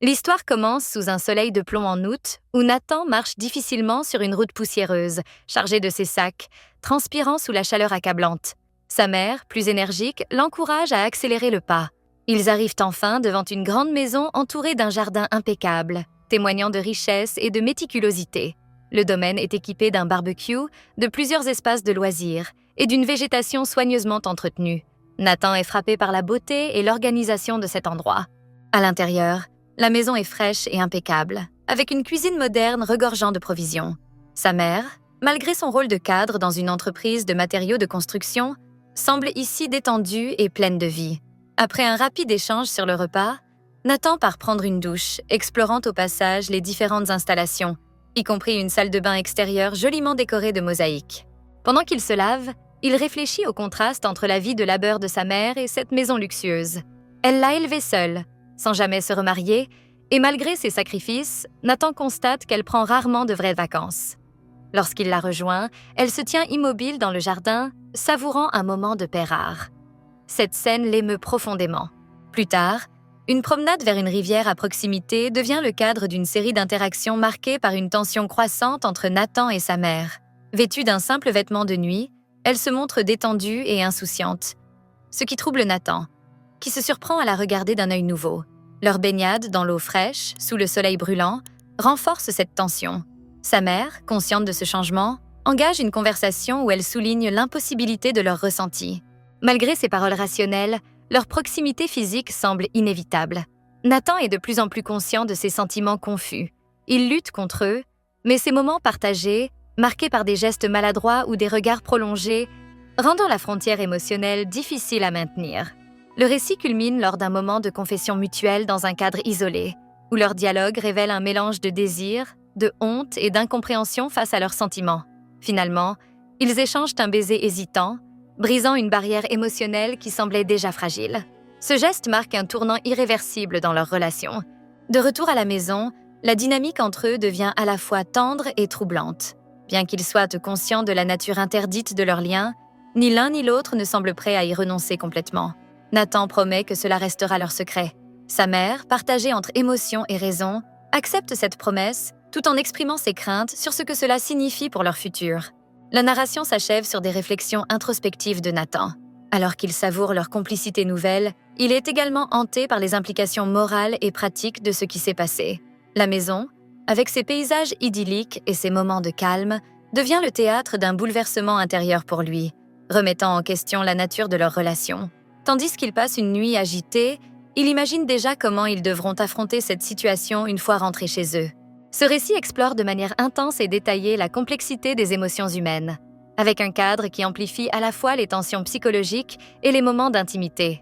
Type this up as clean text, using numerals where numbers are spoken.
L'histoire commence sous un soleil de plomb en août, où Nathan marche difficilement sur une route poussiéreuse, chargée de ses sacs, transpirant sous la chaleur accablante. Sa mère, plus énergique, l'encourage à accélérer le pas. Ils arrivent enfin devant une grande maison entourée d'un jardin impeccable, témoignant de richesse et de méticulosité. Le domaine est équipé d'un barbecue, de plusieurs espaces de loisirs et d'une végétation soigneusement entretenue. Nathan est frappé par la beauté et l'organisation de cet endroit. À l'intérieur, la maison est fraîche et impeccable, avec une cuisine moderne regorgeant de provisions. Sa mère, malgré son rôle de cadre dans une entreprise de matériaux de construction, semble ici détendue et pleine de vie. Après un rapide échange sur le repas, Nathan part prendre une douche, explorant au passage les différentes installations, y compris une salle de bain extérieure joliment décorée de mosaïques. Pendant qu'il se lave, il réfléchit au contraste entre la vie de labeur de sa mère et cette maison luxueuse. Elle l'a élevée seule, sans jamais se remarier, et malgré ses sacrifices, Nathan constate qu'elle prend rarement de vraies vacances. Lorsqu'il la rejoint, elle se tient immobile dans le jardin, savourant un moment de paix rare. Cette scène l'émeut profondément. Plus tard, une promenade vers une rivière à proximité devient le cadre d'une série d'interactions marquées par une tension croissante entre Nathan et sa mère. Vêtue d'un simple vêtement de nuit, elle se montre détendue et insouciante, ce qui trouble Nathan, qui se surprend à la regarder d'un œil nouveau. Leur baignade dans l'eau fraîche, sous le soleil brûlant, renforce cette tension. Sa mère, consciente de ce changement, engage une conversation où elle souligne l'impossibilité de leur ressenti. Malgré ses paroles rationnelles, leur proximité physique semble inévitable. Nathan est de plus en plus conscient de ses sentiments confus. Il lutte contre eux, mais ces moments partagés, marqués par des gestes maladroits ou des regards prolongés, rendant la frontière émotionnelle difficile à maintenir. Le récit culmine lors d'un moment de confession mutuelle dans un cadre isolé, où leur dialogue révèle un mélange de désir, de honte et d'incompréhension face à leurs sentiments. Finalement, ils échangent un baiser hésitant, brisant une barrière émotionnelle qui semblait déjà fragile. Ce geste marque un tournant irréversible dans leur relation. De retour à la maison, la dynamique entre eux devient à la fois tendre et troublante. Bien qu'ils soient conscients de la nature interdite de leur lien, ni l'un ni l'autre ne semble prêt à y renoncer complètement. Nathan promet que cela restera leur secret. Sa mère, partagée entre émotion et raison, accepte cette promesse tout en exprimant ses craintes sur ce que cela signifie pour leur futur. La narration s'achève sur des réflexions introspectives de Nathan. Alors qu'il savoure leur complicité nouvelle, il est également hanté par les implications morales et pratiques de ce qui s'est passé. La maison, avec ses paysages idylliques et ses moments de calme, devient le théâtre d'un bouleversement intérieur pour lui, remettant en question la nature de leur relation. Tandis qu'il passe une nuit agitée, il imagine déjà comment ils devront affronter cette situation une fois rentrés chez eux. Ce récit explore de manière intense et détaillée la complexité des émotions humaines, avec un cadre qui amplifie à la fois les tensions psychologiques et les moments d'intimité.